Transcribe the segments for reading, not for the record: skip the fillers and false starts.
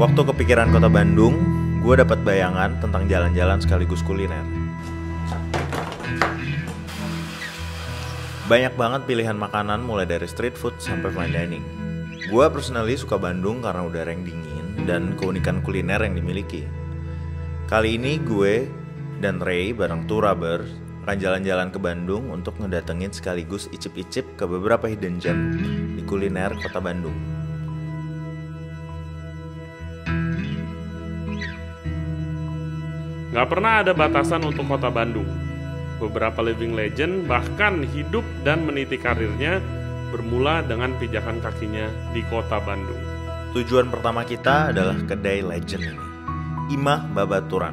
Waktu kepikiran kota Bandung, gue dapat bayangan tentang jalan-jalan sekaligus kuliner. Banyak banget pilihan makanan mulai dari street food sampai fine dining. Gue personally suka Bandung karena udara yang dingin dan keunikan kuliner yang dimiliki. Kali ini gue dan Ray bareng Tourabers akan jalan-jalan ke Bandung untuk ngedatengin sekaligus icip-icip ke beberapa hidden gem di kuliner kota Bandung. Gak pernah ada batasan untuk kota Bandung. Beberapa living legend bahkan hidup dan meniti karirnya bermula dengan pijakan kakinya di kota Bandung. Tujuan pertama kita adalah kedai legend ini, Imah Babaturan.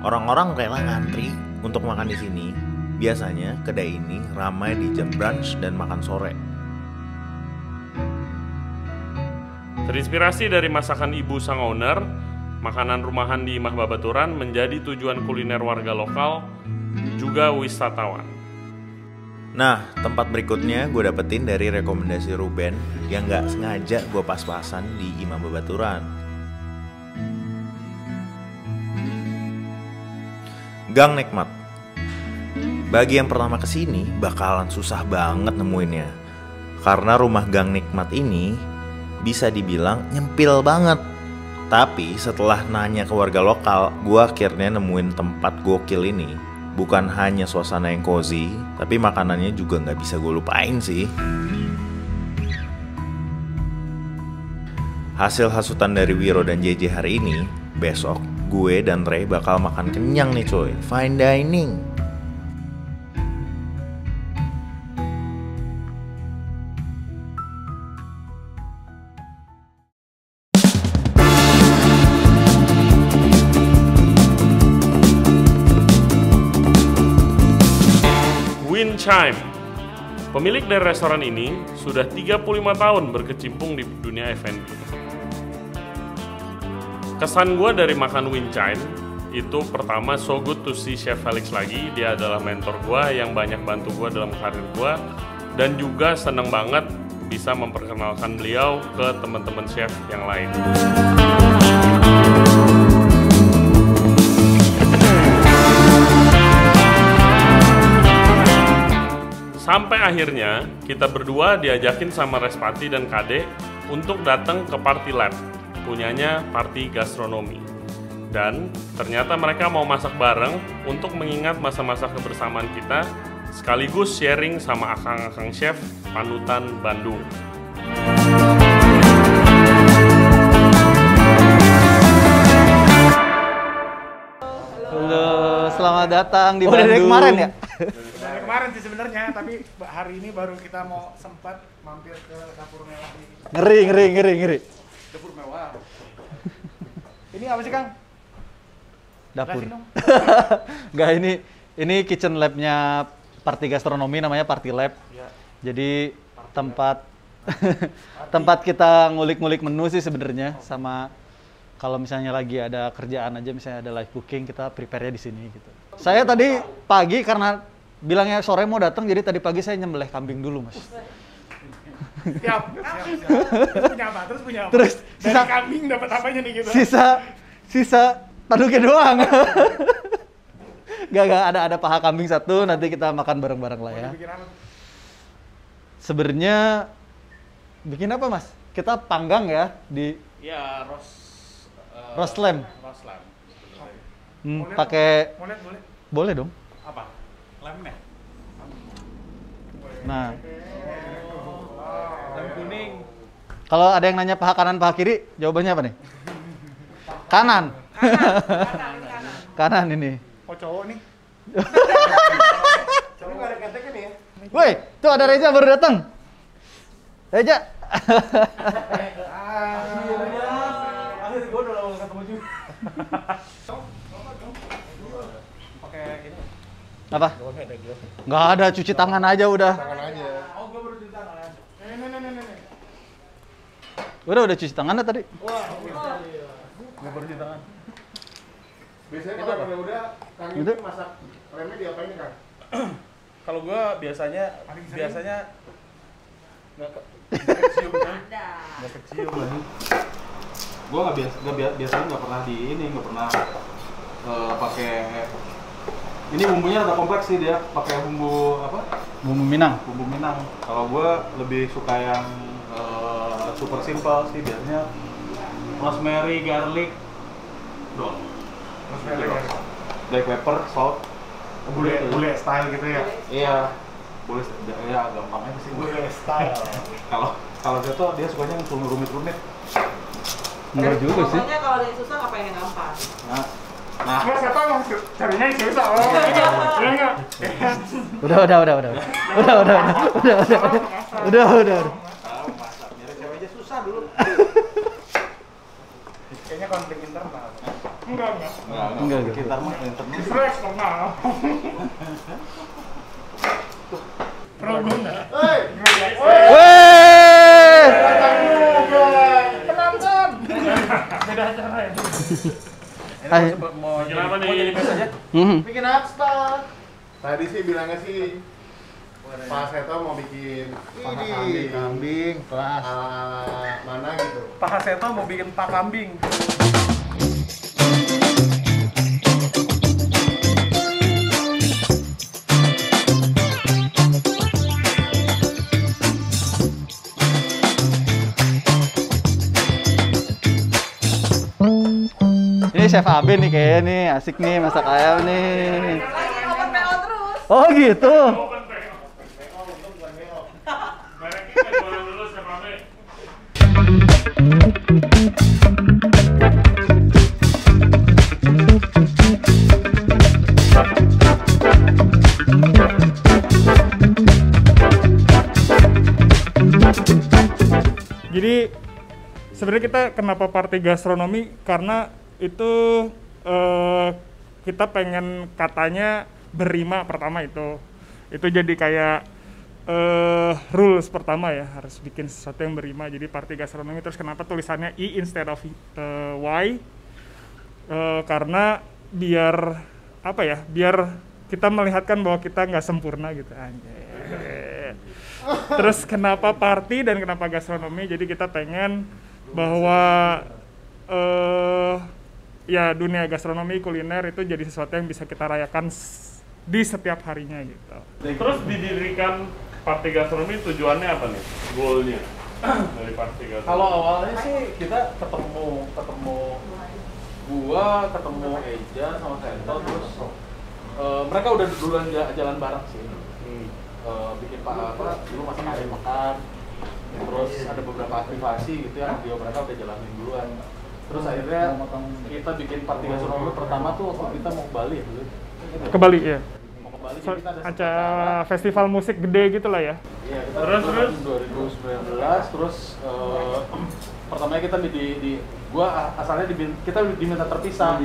Orang-orang rela ngantri untuk makan di sini. Biasanya kedai ini ramai di jam brunch dan makan sore. Terinspirasi dari masakan ibu sang owner, makanan rumahan di Imah Babaturan menjadi tujuan kuliner warga lokal juga wisatawan. Nah, tempat berikutnya gue dapetin dari rekomendasi Ruben yang gak sengaja gue pas-pasan di Imah Babaturan. Gang Nikmat. Bagi yang pertama kesini bakalan susah banget nemuinnya, karena rumah Gang Nikmat ini bisa dibilang nyempil banget. Tapi setelah nanya ke warga lokal, gue akhirnya nemuin tempat gokil ini. Bukan hanya suasana yang cozy, tapi makanannya juga gak bisa gue lupain sih. Hasil hasutan dari Wiro dan JJ hari ini, besok gue dan Ray bakal makan kenyang nih coy, fine dining. Chime. Pemilik dari restoran ini sudah 35 tahun berkecimpung di dunia F&B. Kesan gue dari makan Win Chime itu pertama, so good to see Chef Felix lagi. Dia adalah mentor gue yang banyak bantu gue dalam karir gue, dan juga seneng banget bisa memperkenalkan beliau ke teman-teman chef yang lain. Sampai akhirnya kita berdua diajakin sama Respati dan Kade untuk datang ke Party Lab, punyanya Party Gastronomi. Dan ternyata mereka mau masak bareng untuk mengingat masa-masa kebersamaan kita, sekaligus sharing sama akang-akang chef panutan Bandung. Halo, selamat datang di Bandung. Dari kemarin ya? Dari kemarin sih sebenarnya, tapi hari ini baru kita mau sempat mampir ke dapur mewah ini. Ngeri. Dapur mewah. Ini apa sih, Kang? Dapur. Jelasin dong. Enggak, ini kitchen lab-nya Party Gastronomi, namanya Party Lab. Ya. Jadi tempat kita ngulik-ngulik menu sih sebenarnya, sama kalau misalnya lagi ada kerjaan aja, misalnya ada live cooking, kita prepare-nya di sini gitu. Saya tadi pagi karena bilangnya sore mau datang, jadi tadi pagi saya nyembelih kambing dulu, Mas. Siap. Terus punya apa? Terus dari kambing dapat apanya nih gitu? Sisa taduknya doang. Gak ada paha kambing satu, nanti kita makan bareng-bareng lah ya. Bikin apa? Sebenarnya bikin apa, Mas? Kita panggang ya di roast lamb. Pakai Boleh? boleh dong. Apa? Lemnya? Nah, Lem kuning. kalau ada yang nanya paha kanan, paha kiri, jawabannya apa nih? Kanan. Kanan ini. Oh, cowok nih. Cowok nggak ada keteknya nih ya? Woi, tuh ada Reza baru datang. Reza. Akhirnya gue udah lama ketemu juga. Pakai ini. Apa? Nggak ada, cuci tangan aja udah. Tangan aja. Oh, gue baru cuci tangan. Nih. Udah cuci tangan dah tadi. Wah, gue baru cuci tangan. Biasanya kalau yang udah, Kang Itu? ini masak remnya diapain nih, Kang? Kalau gue biasanya Paling sering? nggak kecium kan? Nggak kecium. gue biasanya nggak pernah nggak pernah pakai ini bumbunya agak kompleks sih, dia pakai bumbu apa? Bumbu Minang. Bumbu Minang. Kalau gue lebih suka yang super simple sih, biasanya rosemary, garlic, doang. Rosemary, black pepper, salt, bule style gitu ya. iya, boleh ya gampang aja sih. Bule style. Kalau Seto dia sukanya yang rumit-rumit. Enggak juga sih. Pokoknya kalau ada yang susah ngapain yang gampang. Nah, Mas siapa emang carinya yang susah? Oh, iya enggak? Udah. masak nyari cewek aja susah dulu. Kayaknya konflik internal. Enggak. Enggak. Kita mah internal. Justru eksternal. Proguna. Hei! Weh! Penonton! Beda acara ya. Ayo. Mau Bikin apa nih? Mau jadi mes aja? Bikin apa? Tadi sih bilangnya sih Pak Seto mau bikin paha kambing kelas. mana gitu. Pak Seto mau bikin pak kambing. Ini Chef Abe nih kayaknya nih, asik nih masak ayam nih. Lagi open PO terus. Oh gitu. Jadi sebenarnya kita kenapa party gastronomi, karena itu kita pengen katanya berima pertama itu jadi kayak rules pertama ya, harus bikin sesuatu yang berima, jadi party gastronomi. Terus kenapa tulisannya I instead of Y, karena biar apa ya, biar kita melihatkan bahwa kita nggak sempurna gitu anjay. Terus kenapa party dan kenapa gastronomi, jadi kita pengen bahwa ya dunia gastronomi kuliner itu jadi sesuatu yang bisa kita rayakan di setiap harinya gitu. Terus didirikan party gastronomi tujuannya apa nih? Goalnya dari party gastronomi? Kalau awalnya sih kita ketemu gua, ketemu Eja sama Seto, terus mereka udah duluan jalan bareng sih. Bikin dulu masak ayam makan, terus ada beberapa aktivasi gitu yang mereka udah jalanin duluan. Terus akhirnya kita bikin party gastronomi pertama tuh waktu kita mau ke Bali ya dulu. Ke Bali ya. Mau ke Bali kita ada Acara festival musik gede gitu lah ya. Iya, kita Terus? 2019 terus pertamanya kita gua asalnya kita diminta terpisah.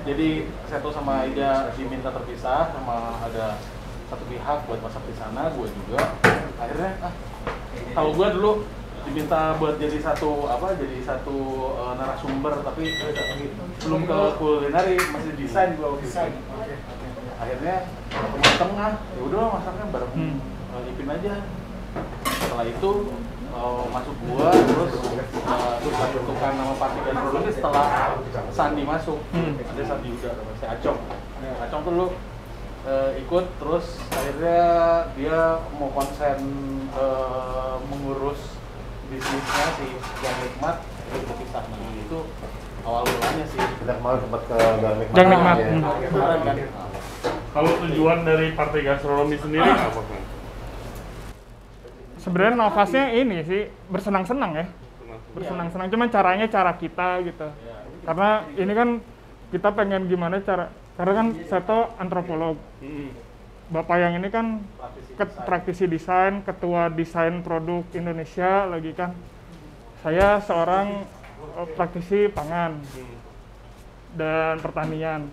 Jadi Seto sama Ida diminta terpisah, sama ada satu pihak buat masak di sana, gue juga. Akhirnya kalau gue dulu diminta buat jadi satu narasumber, tapi belum ke kulineri, masih desain gue waktu itu. Akhirnya ketemu di tengah, ya udah masaknya bareng Ipin aja. Setelah itu masuk gua, terus tentukan nama party gastronomi setelah Sandi masuk. Ada Sandi juga, si Acong. Acong tuh dulu ikut, terus akhirnya dia mau konsen mengurus bisnisnya si Gang Nikmat, itu berpisah. Nah itu awal mulanya sih. Kita kemarin sempat ke Gang Nikmat. Kan. Kalau tujuan dari party gastronomi sendiri apa kan? Sebenarnya nafasnya ini sih bersenang-senang ya. Bersenang-senang, cuman caranya cara kita gitu. Karena ini kan kita pengen gimana karena kan Seto antropolog. Bapak yang ini kan praktisi desain, ketua desain produk Indonesia lagi kan. Saya seorang praktisi pangan dan pertanian.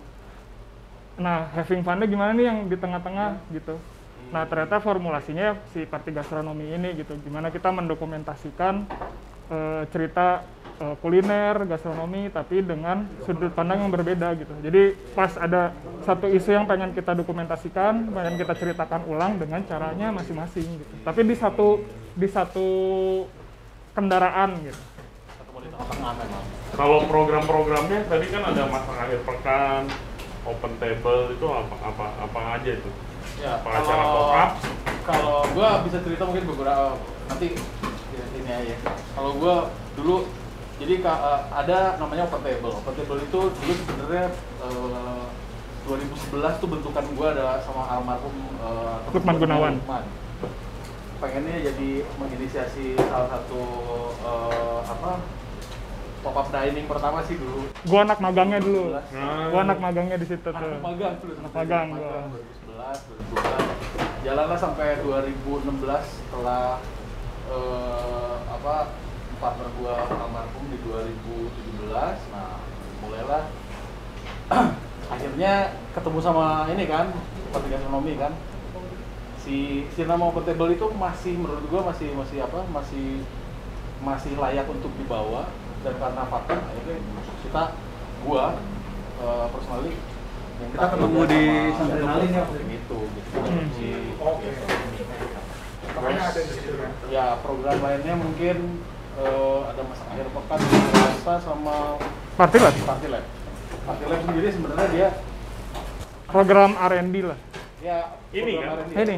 Nah, having fun-nya gimana nih yang di tengah-tengah gitu. Nah, ternyata formulasinya si party gastronomi ini gitu. Gimana kita mendokumentasikan cerita kuliner, gastronomi, tapi dengan sudut pandang yang berbeda gitu. Jadi pas ada satu isu yang pengen kita dokumentasikan, pengen kita ceritakan ulang dengan caranya masing-masing gitu. Tapi di satu kendaraan gitu. di tengah-tengah memang. Kalau program-programnya tadi kan ada masak akhir pekan, open table itu apa aja itu? Ya, Apa acara pop-up? Kalau gua bisa cerita mungkin beberapa nanti ya, ini aja. Kalau gua dulu jadi ada namanya open table. Open table itu dulu sebenarnya 2011 tuh bentukan gua ada sama almarhum Lukman Gunawan. Lukman. Pengennya jadi menginisiasi salah satu pop-up dining pertama sih dulu. Gua anak magangnya dulu. 2011. Gua anak magangnya di situ tuh. Anak magang dulu. Anak magang gua. 2011, 2012. Jalanlah sampai 2016 setelah partner gua almarhum di 2017. Nah, mulailah akhirnya ketemu sama ini kan, Parti Gastronomi kan. Si nama open table itu masih menurut gua masih layak untuk dibawa, dan karena vakum akhirnya gua personally Kita ketemu di Sandrinalin ya, gitu. Oke. Makanya ada di situ kan. Ya, program lainnya mungkin ada masak akhir pekan di Selasa sama Party Lab. Party Lab. Party Lab sendiri sebenarnya dia Program R&D lah. ya Ini program kan? R&D. Ini.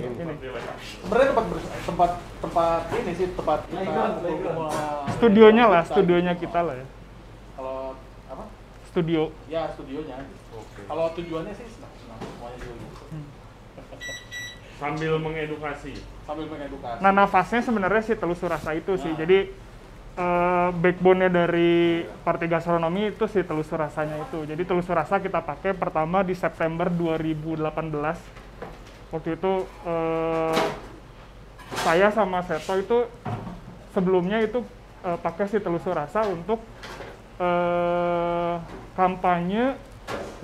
Sebenarnya tempat ini sih tempat kita Studionya lah, studionya kita lah ya. Kalau apa? Studio. Ya, studionya. Kalau tujuannya sih senang semuanya juga gitu. Sambil mengedukasi. Sambil mengedukasi. Nah, nafasnya sebenarnya si telusur rasa itu sih. Jadi backbone-nya dari Parti Gastronomi itu si telusur rasanya itu. Jadi telusur rasa kita pakai pertama di September 2018. Waktu itu saya sama Seto itu sebelumnya itu pakai si telusur rasa untuk kampanye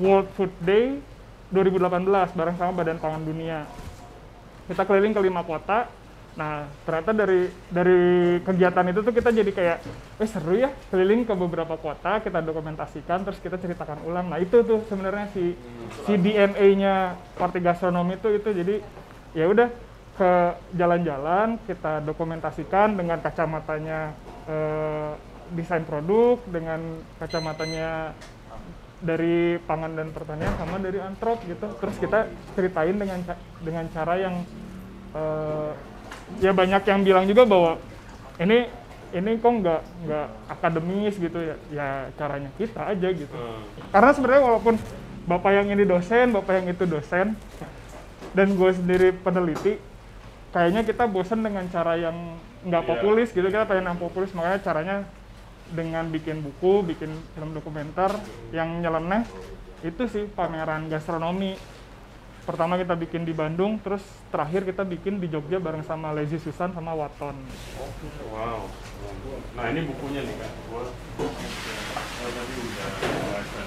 World Food Day 2018 bareng sama Badan Pangan Dunia. Kita keliling ke 5 kota. Nah, ternyata dari kegiatan itu tuh kita jadi kayak, seru ya, keliling ke beberapa kota, kita dokumentasikan, terus kita ceritakan ulang. Nah, itu tuh sebenarnya si DNA-nya Parti Gastronomi itu jadi ya udah ke jalan-jalan, kita dokumentasikan dengan kacamatanya desain produk, dengan kacamatanya dari pangan dan pertanian sama dari antrop gitu. Terus kita ceritain dengan cara yang ya banyak yang bilang juga bahwa ini kok nggak akademis gitu ya caranya kita aja gitu. Karena sebenarnya walaupun bapak yang ini dosen, bapak yang itu dosen, dan gue sendiri peneliti, kayaknya kita bosen dengan cara yang nggak populis gitu. Kita pengen yang populis, makanya caranya dengan bikin buku, bikin film dokumenter yang nyeleneh. Itu sih pameran gastronomi. Pertama kita bikin di Bandung, terus terakhir kita bikin di Jogja bareng sama Lazy Susan sama Waton. Wow. Nah, ini bukunya nih kan. Tadi udah baca.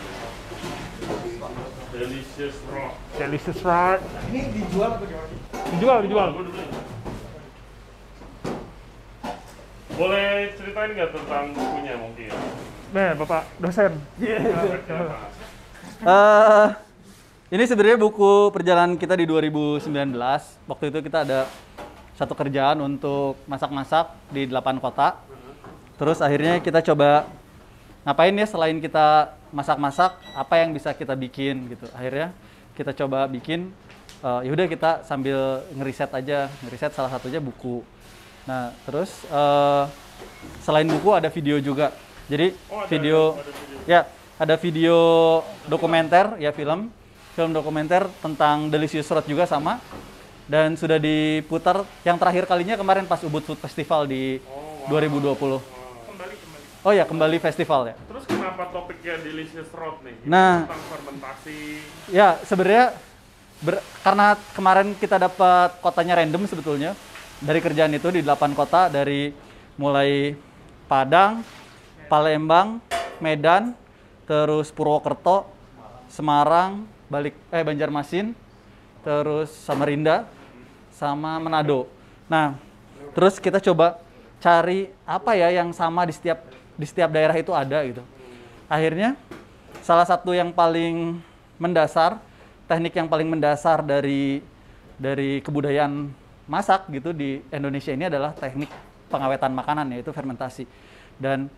Delicious Rock. Delicious Rock. Ini dijual atau gimana? Dijual. Boleh ceritain nggak tentang bukunya mungkin? Nih, Bapak dosen. Ini sebenarnya buku perjalanan kita di 2019. Waktu itu kita ada satu kerjaan untuk masak-masak di 8 kota. Terus akhirnya kita coba ngapain ya selain kita masak-masak, apa yang bisa kita bikin gitu. Akhirnya kita coba bikin, yaudah kita sambil ngeriset salah satunya buku. Nah terus selain buku ada video juga. Jadi ada video dokumenter ya, film dokumenter tentang Delicious Road juga sama, dan sudah diputar yang terakhir kalinya kemarin pas Ubud Food Festival di 2020. Oh ya, kembali festival ya. Terus kenapa topiknya Delicious Road nih? Nah, tentang fermentasi. Ya, sebenarnya karena kemarin kita dapat kotanya random sebetulnya. Dari kerjaan itu di 8 kota, dari mulai Padang, Palembang, Medan, terus Purwokerto, Semarang, Banjarmasin, terus Samarinda, sama Manado. Nah, terus kita coba cari apa ya yang sama di setiap daerah itu ada gitu. Akhirnya salah satu yang paling mendasar, teknik yang paling mendasar dari kebudayaan masak gitu di Indonesia ini adalah teknik pengawetan makanan, yaitu fermentasi. Dan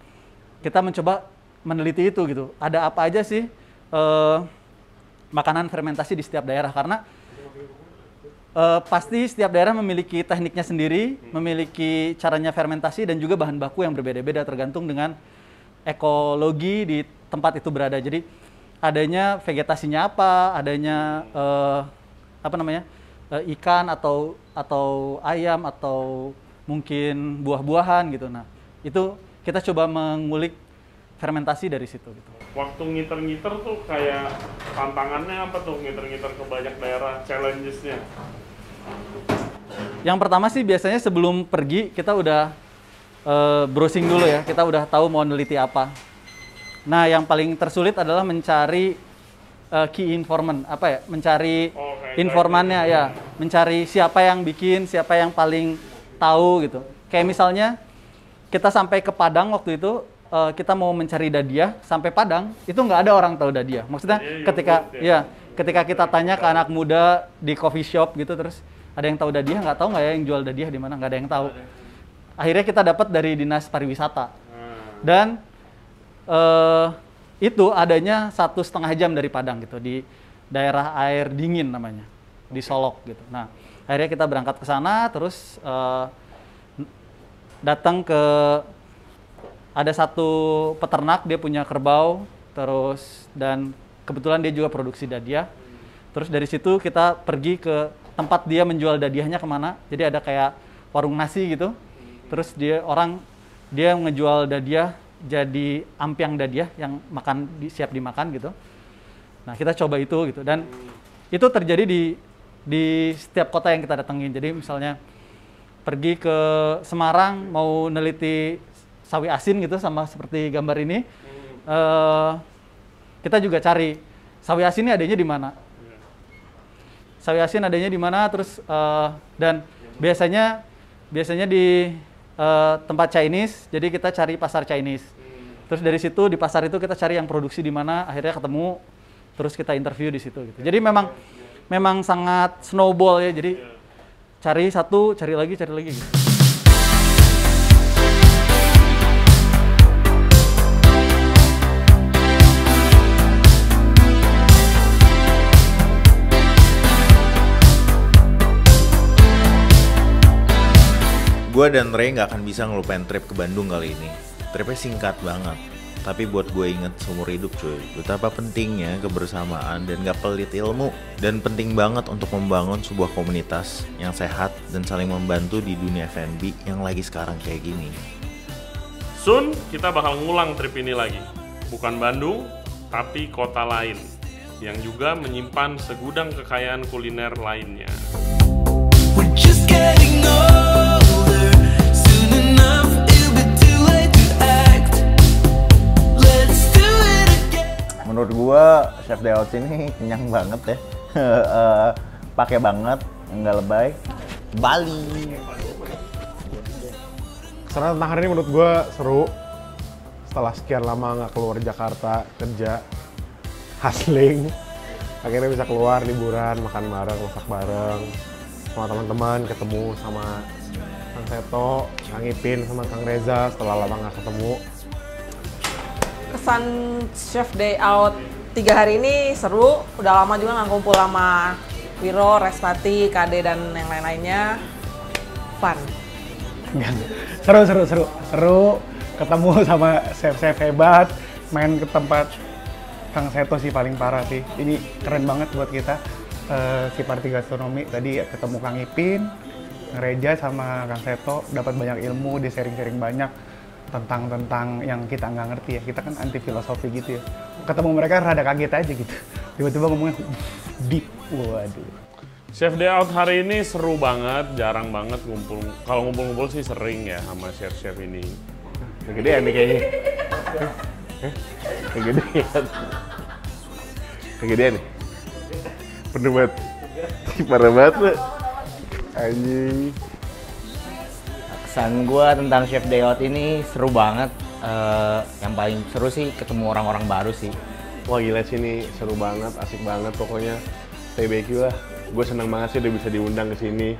kita mencoba meneliti itu gitu. Ada apa aja sih makanan fermentasi di setiap daerah, karena pasti setiap daerah memiliki tekniknya sendiri, memiliki caranya fermentasi dan juga bahan baku yang berbeda-beda tergantung dengan ekologi di tempat itu berada. Jadi adanya vegetasinya apa, adanya ikan atau ayam atau mungkin buah-buahan gitu. Nah, itu kita coba mengulik fermentasi dari situ gitu. Waktu ngiter-ngiter tuh kayak tantangannya apa tuh ngiter-ngiter ke banyak daerah, challenges-nya? Yang pertama sih biasanya sebelum pergi kita udah browsing dulu ya, kita udah tahu mau neliti apa. Nah, yang paling tersulit adalah mencari key informant, mencari informannya ya, mencari siapa yang bikin, siapa yang paling tahu gitu. Kayak misalnya kita sampai ke Padang waktu itu, kita mau mencari Dadiah sampai Padang, itu nggak ada orang tahu Dadiah. Maksudnya ketika kita tanya ke anak muda di coffee shop gitu, terus ada yang tahu Dadiah, nggak tahu nggak ya yang jual Dadiah di mana, nggak ada yang tahu. Akhirnya kita dapat dari Dinas Pariwisata dan itu adanya 1,5 jam dari Padang gitu, di daerah air dingin namanya, di Solok gitu. Nah, akhirnya kita berangkat ke sana, terus datang ke ada satu peternak, dia punya kerbau, terus dan kebetulan dia juga produksi Dadiah. Terus dari situ kita pergi ke tempat dia menjual Dadiahnya kemana. Jadi ada kayak warung nasi gitu. Terus dia ngejual Dadiah jadi ampiang Dadiah yang siap dimakan gitu. Nah, kita coba itu gitu, dan itu terjadi di setiap kota yang kita datengin. Jadi misalnya pergi ke Semarang mau neliti sawi asin gitu, sama seperti gambar ini, kita juga cari sawi asin ini adanya di mana. Sawi asin adanya di mana, terus dan biasanya di tempat Chinese, jadi kita cari pasar Chinese. Terus dari situ di pasar itu kita cari yang produksi di mana, akhirnya ketemu, terus kita interview di situ gitu. Jadi memang sangat snowball ya, jadi cari satu, cari lagi gitu. Gue dan Ray nggak akan bisa ngelupain trip ke Bandung kali ini. Tripnya singkat banget, tapi buat gue inget seumur hidup cuy, betapa pentingnya kebersamaan dan gak pelit ilmu. Dan penting banget untuk membangun sebuah komunitas yang sehat dan saling membantu di dunia F&B yang lagi sekarang kayak gini. Soon kita bakal ngulang trip ini lagi. Bukan Bandung, tapi kota lain yang juga menyimpan segudang kekayaan kuliner lainnya. We're just getting older. Soon enough it'll be too late to act. Let's do it again. Menurut gua Chef Day Out ini kenyang banget ya. Pakai banget, nggak lebay. Bali. Karena tentang hari ini menurut gue seru. Setelah sekian lama nggak keluar Jakarta kerja, hustling, akhirnya bisa keluar liburan, makan bareng, masak bareng sama teman-teman, ketemu sama Kang Seto, Kang Ipin, sama Kang Reza setelah lama nggak ketemu. Kesan Chef Day Out 3 hari ini seru. Udah lama juga nggak kumpul sama Wiro, Respati, Kade, dan yang lain-lainnya. Fun. Seru ketemu sama chef-chef hebat, main ke tempat Kang Seto sih paling parah sih. Ini keren banget buat kita, si Party Gastronomi. Tadi ketemu Kang Ipin, Kang Reja sama Kang Seto, dapat banyak ilmu, dia sharing-sharing banyak tentang yang kita nggak ngerti ya. Kita kan anti filosofi gitu ya. Ketemu mereka rada kaget aja gitu. Tiba-tiba ngomongnya deep. Waduh. Chef Day Out hari ini seru banget, jarang banget ngumpul. Kalau ngumpul-ngumpul sih sering ya sama chef-chef ini. Kegedean nih kayaknya. Kegedean nih. Penuh banget. Parah banget lo. Anjing. Kesan gue tentang Chef Day Out ini seru banget. Yang paling seru sih ketemu orang-orang baru sih. Wah gila sih ini seru banget, asik banget pokoknya. TBQ lah. Gue seneng banget sih udah bisa diundang ke sini.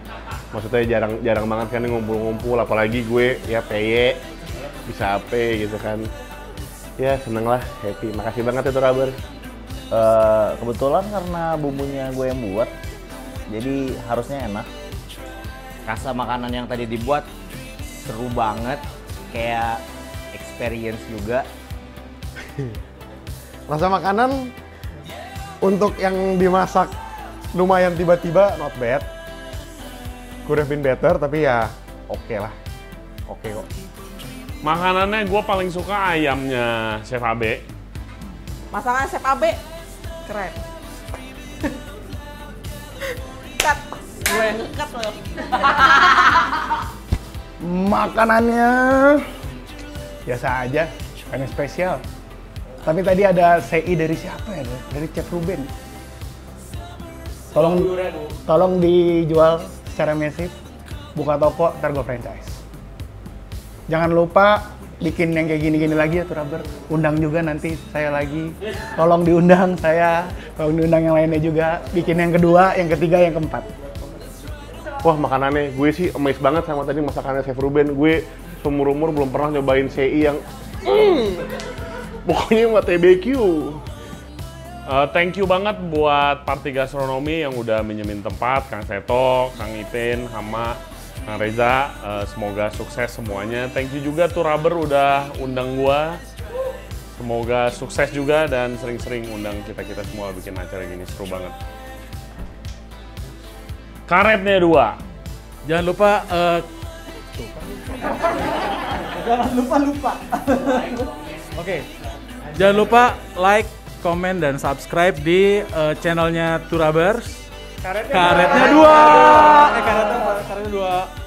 Maksudnya jarang banget kan ngumpul-ngumpul, apalagi gue ya PY bisa apa gitu kan. Ya seneng lah, happy. Makasih banget ya Turaber. Kebetulan karena bumbunya gue yang buat, jadi harusnya enak. Rasa makanan yang tadi dibuat seru banget, kayak experience juga. Rasa makanan untuk yang dimasak lumayan tiba-tiba not bad. Could have been better, tapi ya oke lah. Oke kok. Makanannya gue paling suka ayamnya Chef Abe. Masakan Chef Abe keren. Cut. Gue yang nge-cut loh. Makanannya biasa aja, bukan spesial. Tapi tadi ada CI dari siapa ya? Dari Chef Ruben. Tolong dijual secara masif, buka toko, ntar gue franchise. Jangan lupa bikin yang kayak gini-gini lagi ya Turaber. Undang juga nanti saya lagi. Tolong diundang saya, tolong diundang yang lainnya juga. Bikin yang kedua, yang ketiga, yang keempat. Wah makanannya, gue sih amazed banget sama tadi masakannya Chef Ruben. Gue seumur-umur belum pernah nyobain CI yang pokoknya sama TBQ. Thank you banget buat Party Gastronomi yang udah minjemin tempat, Kang Seto, Kang Ipin, Hama, Kang Reza. Semoga sukses semuanya. Thank you juga Turaber udah undang gua. Semoga sukses juga dan sering-sering undang kita-kita semua bikin acara gini, seru banget. Karetnya 2. Jangan lupa Oke. Jangan lupa like, komen, dan subscribe di channelnya Turabers. Karetnya 2. Karetnya 2.